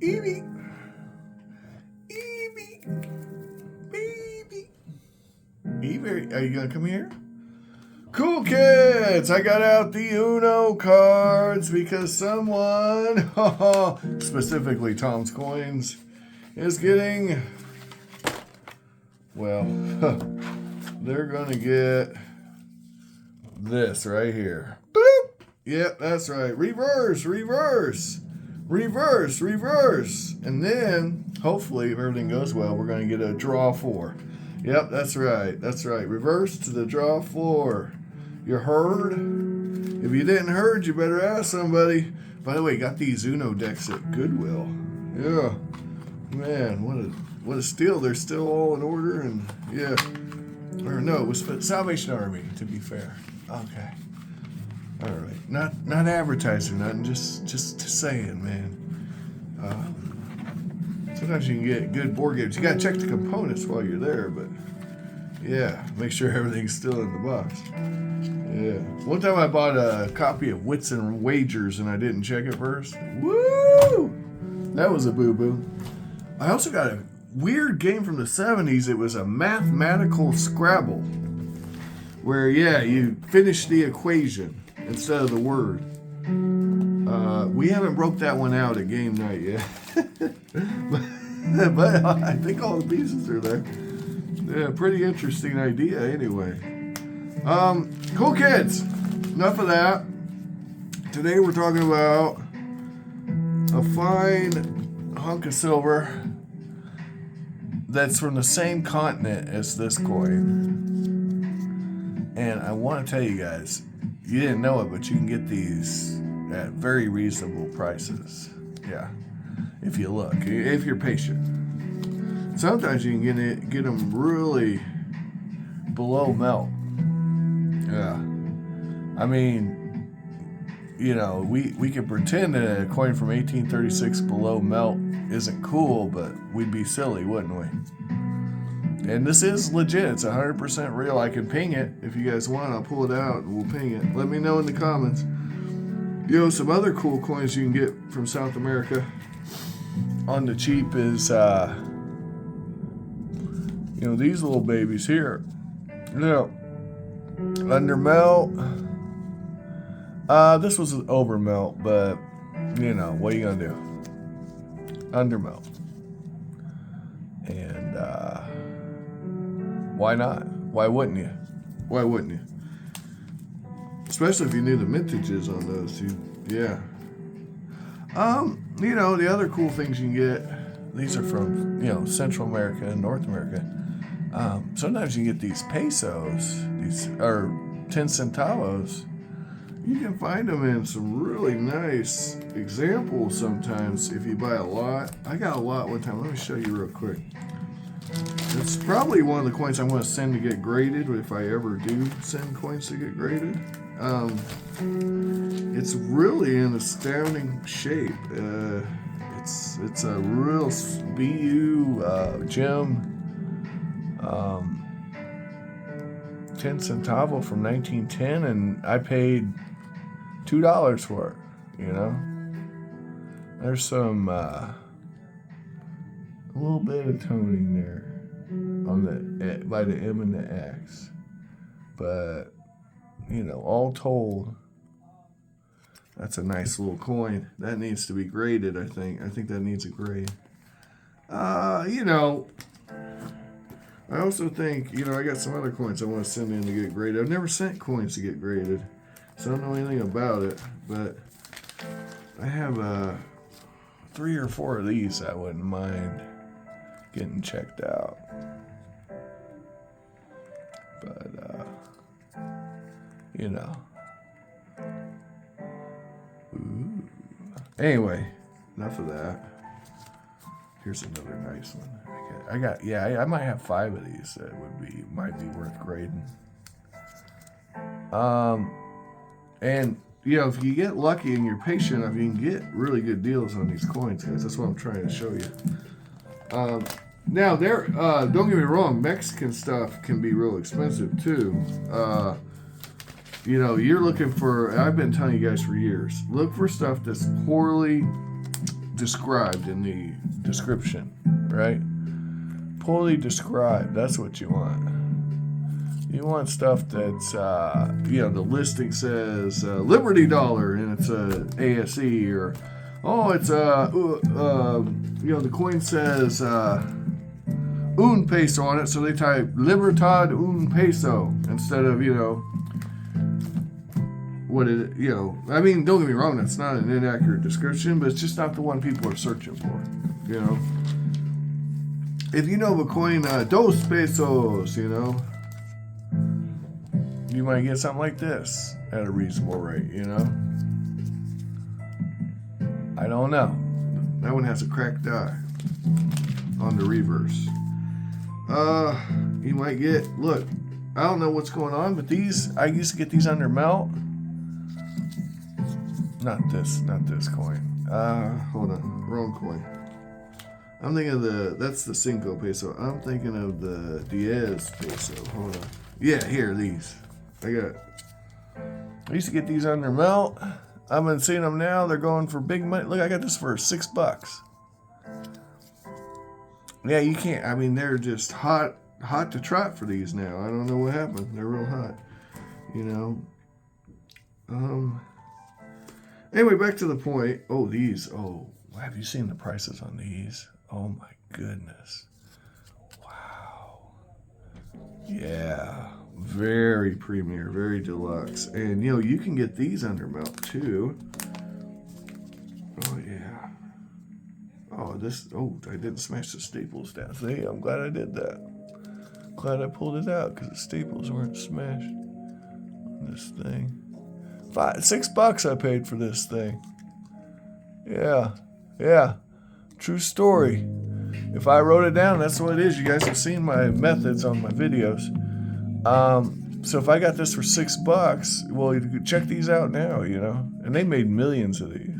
Evie. Evie. Baby. Evie, are you going to come here? Cool kids, I got out the Uno cards because someone, specifically Tom's Coins, is getting, well, they're going to get this right here. Boop! Yep, that's right. Reverse, reverse, reverse, reverse. And then, hopefully, if everything goes well, we're going to get a draw 4. Yep, that's right. That's right. Reverse to the draw 4. You heard? If you didn't heard, you better ask somebody. By the way, got these Uno decks at Goodwill. Yeah. Man, what a steal. They're still all in order, and yeah. Or no, it was Salvation Army, to be fair. Okay. All right. Not advertising, nothing. Just saying, man. Sometimes you can get good board games. You gotta check the components while you're there, but yeah, make sure everything's still in the box. Yeah. One time I bought a copy of Wits and Wagers and I didn't check it first. Woo! That was a boo-boo. I also got a weird game from the 70s. It was a mathematical Scrabble. Where, yeah, you finish the equation instead of the word. We haven't broke that one out at game night yet. but I think all the pieces are there. Yeah, pretty interesting idea anyway. Cool kids. Enough of that. Today we're talking about a fine hunk of silver that's from the same continent as this coin. And I want to tell you guys, you didn't know it, but you can get these at very reasonable prices. Yeah. If you look, if you're patient. Sometimes you can get them really below melt. Yeah. I mean, you know, we could pretend that a coin from 1836 below melt isn't cool, but we'd be silly, wouldn't we? And this is legit. It's 100% real. I can ping it. If you guys want, I'll pull it out and we'll ping it. Let me know in the comments. You know, some other cool coins you can get from South America on the cheap is, you know, these little babies here. You know, under melt. This was an over melt, but, you know, what are you going to do? Under melt. And, why not? Why wouldn't you? Why wouldn't you? Especially if you knew the mintages on those. Yeah. You know, the other cool things you can get, these are from, you know, Central America and North America. Sometimes you can get these pesos, or 10 centavos. You can find them in some really nice examples sometimes if you buy a lot. I got a lot one time. Let me show you real quick. It's probably one of the coins I'm going to send to get graded if I ever do send coins to get graded. It's really an astounding shape. It's a real BU gem 10 centavo from 1910, and I paid $2 for it. You know, there's some a little bit of toning there on the by the M and the X, but you know, all told, that's a nice little coin. That needs to be graded. I think that needs a grade. You know, I also think, you know, I got some other coins I want to send in to get graded. I've never sent coins to get graded, so I don't know anything about it, but I have 3 or 4 of these I wouldn't mind getting checked out. But, you know. Ooh. Anyway, enough of that. Here's another nice one. I might have 5 of these that might be worth grading. And you know, if you get lucky and you're patient enough, you can get really good deals on these coins, guys. That's what I'm trying to show you. Now, don't get me wrong, Mexican stuff can be real expensive too. You know, you're looking for, I've been telling you guys for years, look for stuff that's poorly described in the description, right? Poorly described. That's what you want. You want stuff that's, the listing says Liberty Dollar and it's a ASE, or it's the coin says un peso on it, so they type Libertad un peso instead of I mean, don't get me wrong, that's not an inaccurate description, but it's just not the one people are searching for. If you know of a coin, dos pesos, you might get something like this at a reasonable rate, I don't know. That one has a cracked die on the reverse. You might get, look, I don't know what's going on, but these, I used to get these under melt. Not this coin. Hold on, wrong coin. I'm thinking of that's the Cinco peso. I'm thinking of the Diez peso. Hold on. Yeah, here, these. I used to get these under melt. I've been seeing them now. They're going for big money. Look, I got this for $6. Yeah, you can't. I mean, they're just hot to trot for these now. I don't know what happened. They're real hot. Anyway, back to the point. Oh, these. Oh, have you seen the prices on these? Oh my goodness. Wow. Yeah. Very premier, very deluxe. And you can get these under melt too. Oh yeah. I didn't smash the staples down. See, I'm glad I did that. Glad I pulled it out because the staples weren't smashed on this thing. $6 I paid for this thing. Yeah. True story. If I wrote it down, that's what it is. You guys have seen my methods on my videos. So if I got this for $6, well, you could check these out now, and they made millions of these.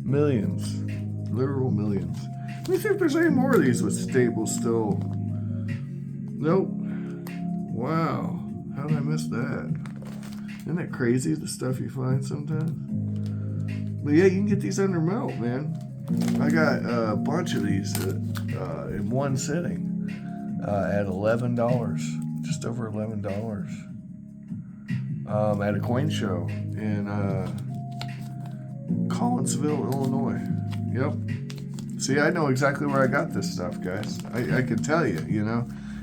Millions. Literal millions. Let me see if there's any more of these with staples still. Nope. Wow. How did I miss that? Isn't that crazy, the stuff you find sometimes? But yeah, you can get these under melt, man. I got a bunch of these in one sitting at $11, just over $11, at a coin show in Collinsville, Illinois. Yep. See, I know exactly where I got this stuff, guys. I can tell you,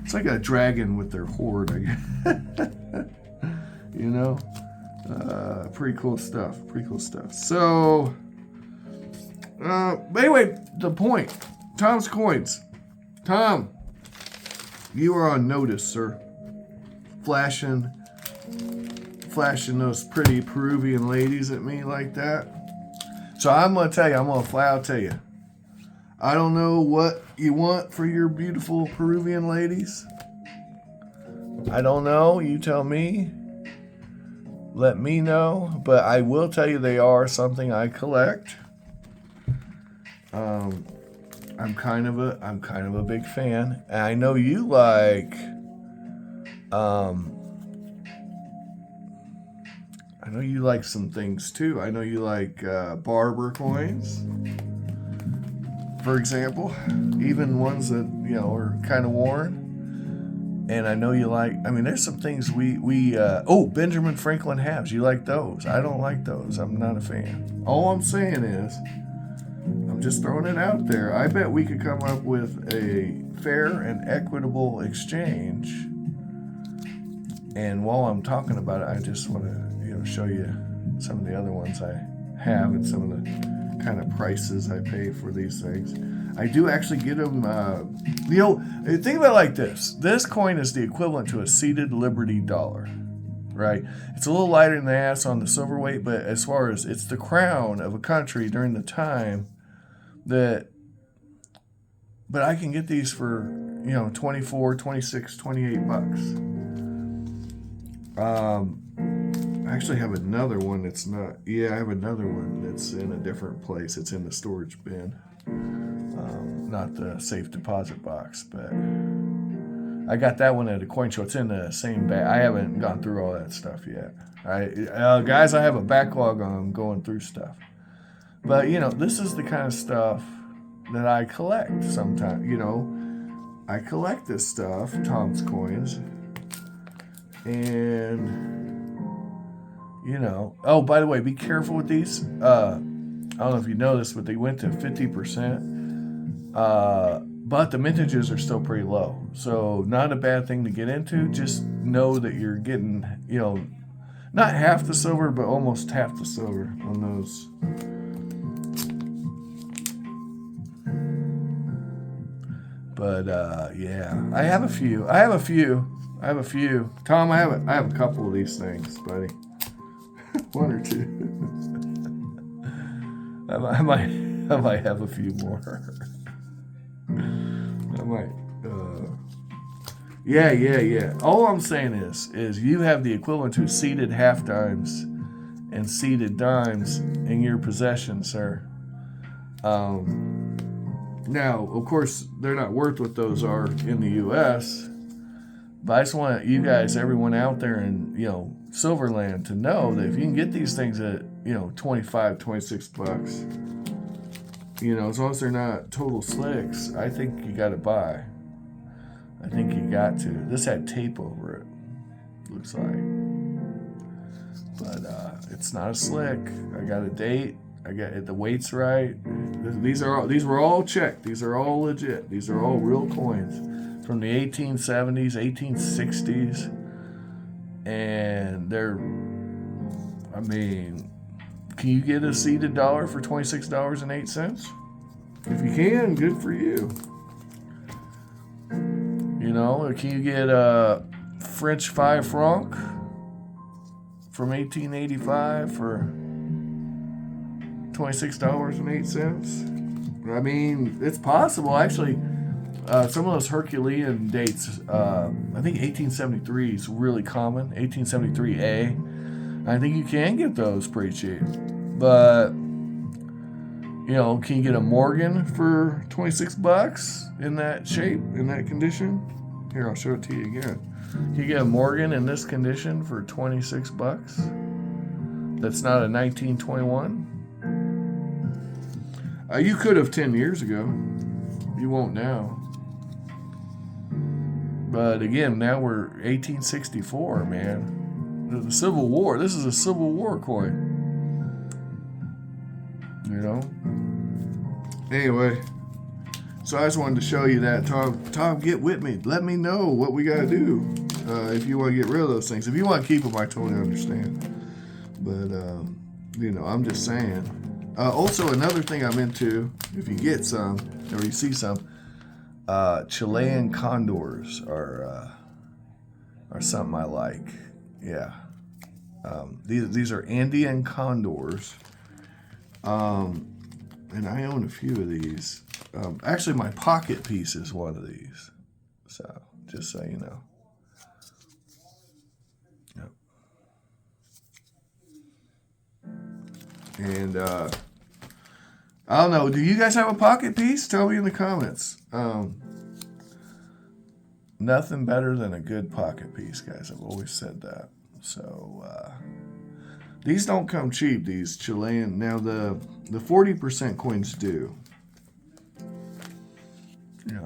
It's like a dragon with their horde, I guess. Pretty cool stuff. So, but anyway, the point. Tom's Coins. Tom, you are on notice, sir. Flashing those pretty Peruvian ladies at me like that. So I'm going to tell you, I'm going to flat out tell you. I don't know what you want for your beautiful Peruvian ladies. I don't know. You tell me. Let me know. But I will tell you they are something I collect. I'm kind of a big fan. And I know you like some things too. I know you like barber coins, for example, even ones that are kind of worn. And I know you like. There's some things we Benjamin Franklin halves. You like those? I don't like those. I'm not a fan. All I'm saying is, I'm just throwing it out there. I bet we could come up with a fair and equitable exchange. And while I'm talking about it, I just want to show you some of the other ones I have and some of the kind of prices I pay for these things. I do actually get them. Think about it like this. This coin is the equivalent to a seated Liberty dollar, right? It's a little lighter than the ass on the silver weight, but as far as it's the crown of a country during the time that. But I can get these for 24, 26, 28 bucks. I actually have another one that's not. Yeah, I have another one that's in a different place. It's in the storage bin. Not the safe deposit box, but I got that one at a coin show. It's in the same bag. I haven't gone through all that stuff yet. Guys, I have a backlog on going through stuff. But, this is the kind of stuff that I collect sometimes. I collect this stuff, Tom's coins. And, oh, by the way, be careful with these. I don't know if you know this, but they went to 50%. But the mintages are still pretty low. So, not a bad thing to get into. Just know that you're getting, not half the silver, but almost half the silver on those. But yeah, I have a few. Tom, I have a couple of these things, buddy. One or two. I might have a few more. I might. Yeah. All I'm saying is you have the equivalent to seeded half dimes and seeded dimes in your possession, sir. Now, of course, they're not worth what those are in the U.S., but I just want you guys, everyone out there in, Silverland, to know that if you can get these things at, 25, 26 bucks, as long as they're not total slicks, I think you got to buy. I think you got to. This had tape over it, looks like. But it's not a slick. I got a date. I got it. The weight's right. These were all checked. These are all legit. These are all real coins from the 1870s, 1860s, and they're. I mean, can you get a seeded dollar for $26.08? If you can, good for you. Can you get a French 5 franc from 1885 for $26.08? I mean, it's possible. Actually, some of those Herculean dates, I think 1873 is really common. 1873A. I think you can get those pretty cheap. But, can you get a Morgan for 26 bucks in that shape, in that condition? Here, I'll show it to you again. Can you get a Morgan in this condition for 26 bucks? That's not a 1921? You could have 10 years ago. You won't now. But again, now we're 1864, man. The Civil War. This is a Civil War coin. Anyway, so I just wanted to show you that. Tom, get with me. Let me know what we got to do if you want to get rid of those things. If you want to keep them, I totally understand. But, I'm just saying. Also, another thing I'm into, if you get some, or you see some, Chilean condors are something I like. Yeah. These are Andean condors. And I own a few of these. Actually, my pocket piece is one of these. So, just so you know. Yep. And, I don't know. Do you guys have a pocket piece? Tell me in the comments. Nothing better than a good pocket piece, guys. I've always said that. So, these don't come cheap, these Chilean. Now, the 40% coins do.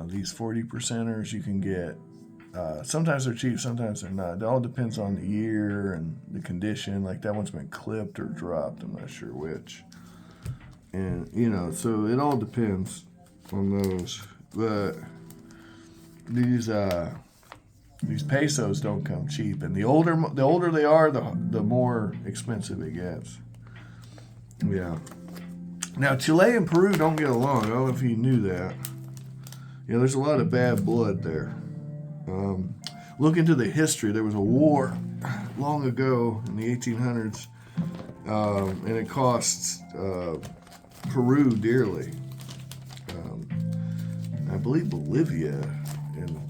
These 40%ers you can get. Sometimes they're cheap, sometimes they're not. It all depends on the year and the condition. Like that one's been clipped or dropped. I'm not sure which. And, so it all depends on those. But these pesos don't come cheap. And the older they are, the more expensive it gets. Yeah. Now, Chile and Peru don't get along. I don't know if you knew that. There's a lot of bad blood there. Look into the history. There was a war long ago in the 1800s, and it cost Peru dearly. I believe Bolivia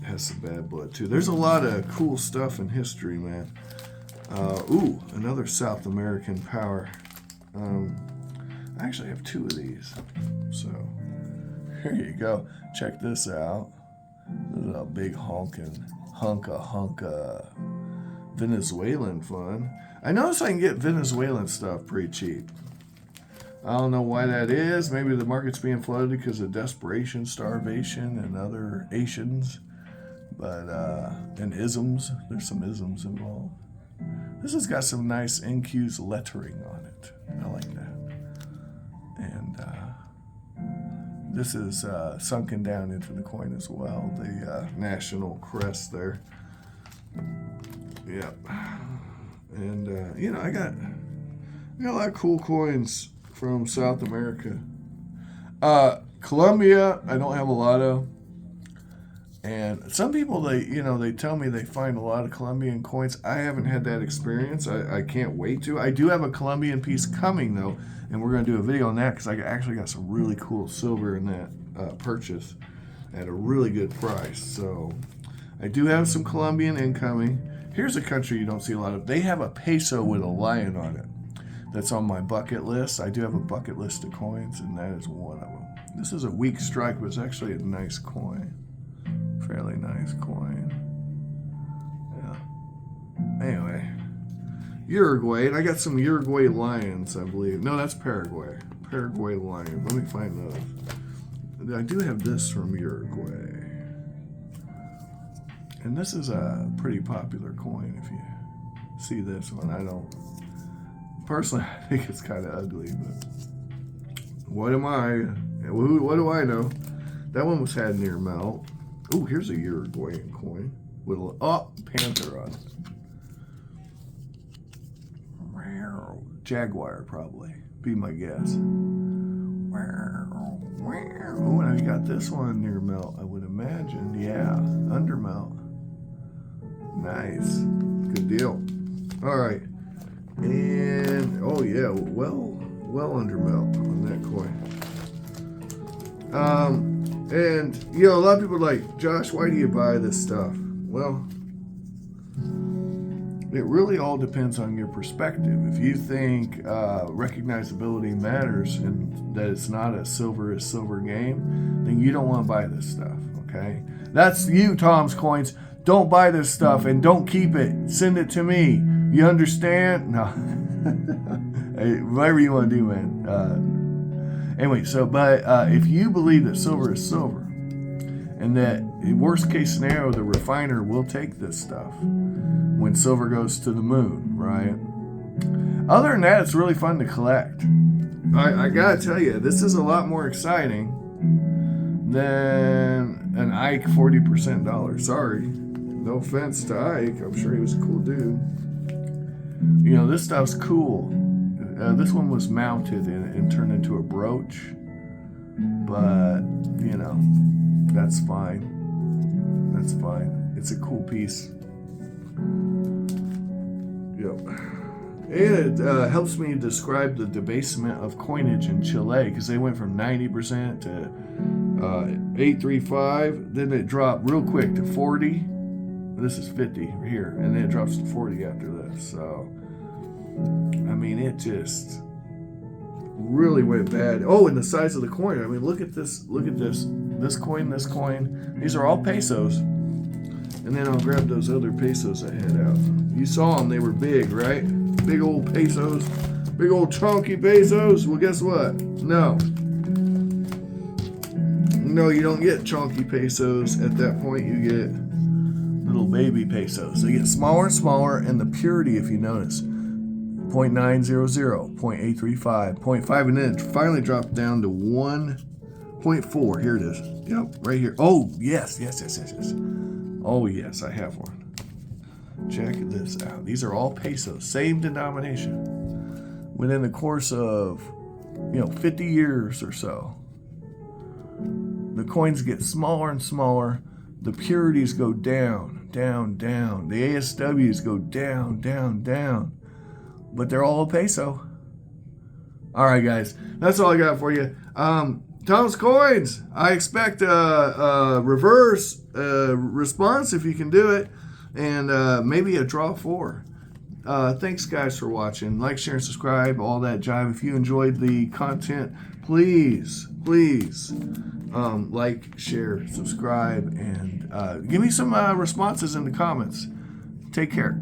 has some bad blood too. There's a lot of cool stuff in history, man. Another South American power. I actually have two of these. So here you go. Check this out. This is a big hunka Venezuelan fun. I notice I can get Venezuelan stuff pretty cheap. I don't know why that is. Maybe the market's being flooded because of desperation, starvation, and other Asians. But, and isms. There's some isms involved. This has got some nice NQ's lettering on it. I like that. And this is sunken down into the coin as well. The national crest there. Yep. And, you know, I got a lot of cool coins from South America. Colombia, I don't have a lot of. And some people, they tell me they find a lot of Colombian coins. I haven't had that experience. I can't wait to. I do have a Colombian piece coming, though, and we're going to do a video on that because I actually got some really cool silver in that purchase at a really good price. So I do have some Colombian incoming. Here's a country you don't see a lot of. They have a peso with a lion on it. That's on my bucket list. I do have a bucket list of coins, and that is one of them. This is a weak strike, but it's actually a nice coin. Fairly nice coin. Yeah. Anyway, Uruguay, and I got some Uruguay lions, I believe. No, that's Paraguay. Paraguay lions. Let me find those. I do have this from Uruguay. And this is a pretty popular coin if you see this one. I don't, personally, I think it's kind of ugly, but what am I? What do I know? That one was had near melt. Oh, here's a Uruguayan coin with a panther on it. Jaguar, probably. Be my guess. Oh, and I got this one near melt, I would imagine. Yeah, under melt. Nice. Good deal. All right. And, oh yeah, well under melt on that coin. And, you know, a lot of people are like, Josh, why do you buy this stuff? Well, it really all depends on your perspective. If you think recognizability matters and that it's not a silver is silver game, then you don't want to buy this stuff, okay? That's you, Tom's Coins. Don't buy this stuff and don't keep it. Send it to me. You understand? No. Hey, whatever you want to do, man. Anyway, so, but if you believe that silver is silver and that in worst case scenario, the refiner will take this stuff when silver goes to the moon, right? Other than that, it's really fun to collect. I gotta tell you, this is a lot more exciting than an Ike 40% dollar. Sorry. No offense to Ike. I'm sure he was a cool dude. You know, this stuff's cool. This one was mounted and turned into a brooch, but, you know, that's fine. That's fine. It's a cool piece. Yep. And it helps me describe the debasement of coinage in Chile, because they went from 90% to 835, then it dropped real quick to 40. This is 50 here, and then it drops to 40 after this. So, I mean, it just really went bad. Oh, and the size of the coin. I mean, look at this. Look at this. This coin, this coin. These are all pesos. And then I'll grab those other pesos I had out. You saw them. They were big, right? Big old pesos. Big old chunky pesos. Well, guess what? No. No, you don't get chunky pesos. At that point, you get little baby pesos. They get smaller and smaller, and the purity, if you notice, 0.900, 0.835, 0.5, and then it finally dropped down to 1.4. Here it is. Yep, right here. Oh, yes. Oh, yes, I have one. Check this out. These are all pesos, same denomination. Within the course of, 50 years or so, the coins get smaller and smaller. The purities go down, down, down. The ASWs go down, down, down. But they're all a peso. All right, guys. That's all I got for you. Tom's Coins. I expect a reverse response if you can do it. And maybe a draw 4. Thanks, guys, for watching. Like, share, and subscribe, all that jive. If you enjoyed the content, please like, share, subscribe, and give me some responses in the comments. Take care.